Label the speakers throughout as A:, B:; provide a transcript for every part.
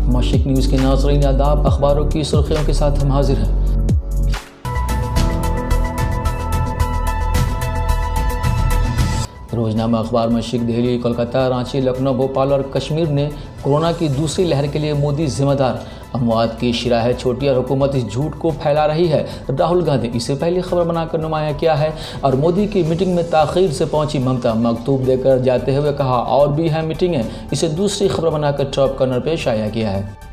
A: मशरिक news के नाज़रीन आदाब, अखबारों की सुर्खियों के साथ हम हाजिर हैं। रोजनामा अखबार मशरिक दिल्ली, कोलकाता, रांची, लखनऊ, भोपाल और कश्मीर ने कोरोना की दूसरी लहर के लिए मोदी जिम्मेदार, अमवात की शिरा है छोटी और हुकूमत इस झूठ को फैला रही है, राहुल गांधी इसे पहली खबर बनाकर नुमाया किया है। और मोदी की मीटिंग में ताख़ीर से पहुंची ममता, मकतूब देकर जाते हुए कहा और भी है मीटिंगें, इसे दूसरी खबर बनाकर टॉप कर्नर पे शाया किया है।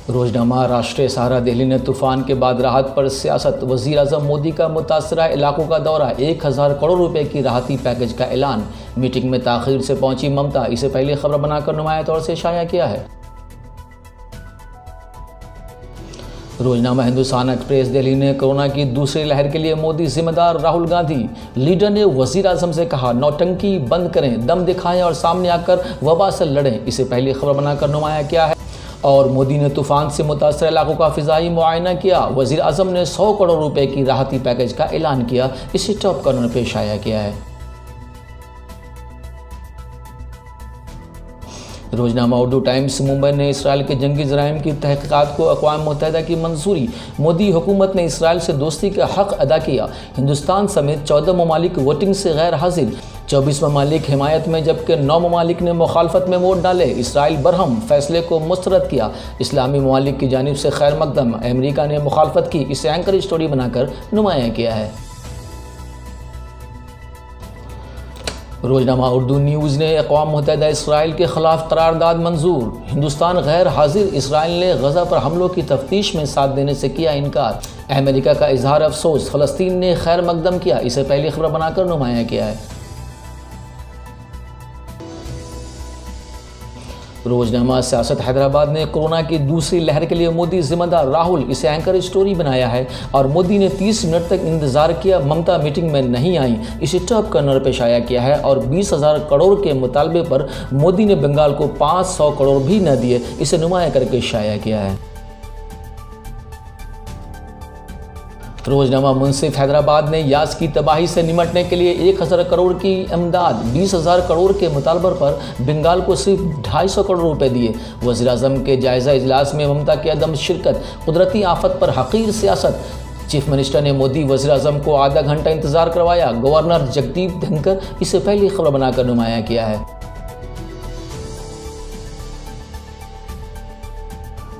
A: रोजनामा राष्ट्रीय सहारा दिल्ली ने तूफान के बाद राहत पर सियासत, वज़ीर आज़म मोदी का मुतासरा इलाकों का दौरा, 1000 करोड़ रुपए की राहती पैकेज का ऐलान, मीटिंग में ताख़ीर से पहुंची ममता, इसे पहली खबर बनाकर नुमाया तौर से शाया किया है। रोजनामा हिंदुस्तान एक्सप्रेस दिल्ली ने कोरोना की दूसरी लहर के लिए मोदी जिम्मेदार, राहुल गांधी, लीडर ने वज़ीर आज़म से कहा नौटंकी बंद करें, दम दिखाएं और सामने आकर वबा से लड़ें, इसे पहली खबर बनाकर नुमाया किया है। और मोदी ने तूफान से मुतासर इलाकों का फ़िज़ाई मुआयना किया, वज़ीर आज़म ने 100 करोड़ रुपए की राहती पैकेज का ऐलान किया, इसे टॉप कर्नर पे शाया किया है। रोजनामा उर्दू टाइम्स मुंबई ने इसराइल के जंगी जराइम की तहक़ीक़ात को अक़वाम मुत्तहिदा की मंजूरी, मोदी हुकूमत ने इसराइल से दोस्ती का हक़ अदा किया, हिंदुस्तान समेत 14 ममालिक वोटिंग से गैर हाजिर, 24 ममालिक हिमायत में जबकि 9 ममालिक ने मुखालफत में वोट डाले, इसराइल बरहम, फैसले को मुस्तरद किया, इस्लामी ममालिक की जानिब से खैर मकदम, अमेरिका ने मुखालफत की, इसे एंकर स्टोरी बनाकर नुमाया किया है। रोजनामा उर्दू न्यूज़ ने अक़वाम मुत्तहिदा इसराइल के ख़िलाफ़ करारदाद मंजूर, हिंदुस्तान गैर हाजिर, इसराइल ने गज़ा पर हमलों की तफ्तीश में साथ देने से किया इनकार, अमेरिका का इजहार अफसोस, फ़लस्तीन ने खैर मकदम किया, इसे पहली खबर बनाकर नुमाया किया है। रोजनामा सियासत हैदराबाद ने कोरोना की दूसरी लहर के लिए मोदी जिम्मेदार, राहुल, इसे एंकर स्टोरी बनाया है। और मोदी ने 30 मिनट तक इंतजार किया, ममता मीटिंग में नहीं आई, इसे टॉप कर्नर पे शाया किया है। और 20,000 करोड़ के मुतालबे पर मोदी ने बंगाल को 500 करोड़ भी न दिए, इसे नुमाया करके शाया किया है। रोजनामा मुंसिफ हैदराबाद ने यास की तबाही से निमटने के लिए 1000 करोड़ की इमदाद, 20,000 करोड़ के मुतालबे पर बंगाल को सिर्फ 250 करोड़ रुपए दिए। वज़ीर आज़म के जायज़ा इजलास में ममता की अदम शिरकत, कुदरती आफत पर हक़ीर सियासत, चीफ मिनिस्टर ने मोदी वज़ीर आज़म को आधा घंटा इंतजार करवाया, गवर्नर जगदीप धनकर, इसे पहली खबर बनाकर नुमाया किया है।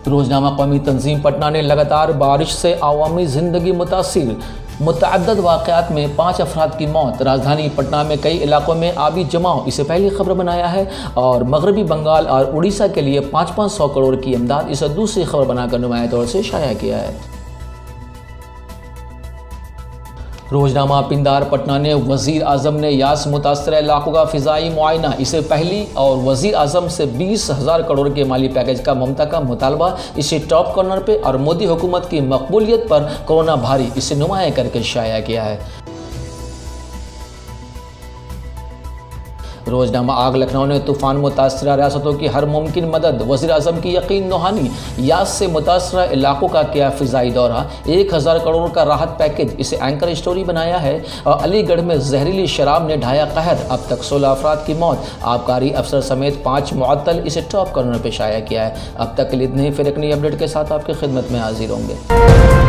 A: रोजनामा कौमी तंजीम पटना ने लगातार बारिश से आवामी ज़िंदगी मुतासिर, मुतअद्दद वाक़यात में 5 अफराद की मौत, राजधानी पटना में कई इलाकों में आबी जमाव, इसे पहली खबर बनाया है। और मगरबी बंगाल और उड़ीसा के लिए 500 करोड़ की इमदाद, इसे दूसरी खबर बनाकर नुमाया तौर से शाया किया है। रोजनामा पिंदार पटना ने वज़ीर आज़म ने यास मुतासर इलाकों का फ़िज़ाई मुआयना, इसे पहली, और वज़ीर आज़म से 20,000 करोड़ के माली पैकेज का ममता का मुतालबा, इसे टॉप कॉर्नर पे। और मोदी हुकूमत की मकबूलियत पर कोरोना भारी, इसे नुमाया करके शाया किया है। रोजनामा आग लखनऊ ने तूफ़ान मुतासरा रियासतों की हर मुमकिन मदद, वज़ीर आज़म की यकीन नुहानी, यास से मुतासरा इलाकों का किया फ़िज़ाई दौरा, 1000 करोड़ का राहत पैकेज, इसे एंकर स्टोरी बनाया है। और अलीगढ़ में जहरीली शराब ने ढाया कहर, अब तक 16 अफराद की मौत, आबकारी अफसर समेत 5 मुअत्तल, इसे टॉप कर्नर पे शाया किया है। अब तक के लिए इतने ही, फिर एक नई अपडेट के साथ आपकी खिदमत में हाजिर होंगे।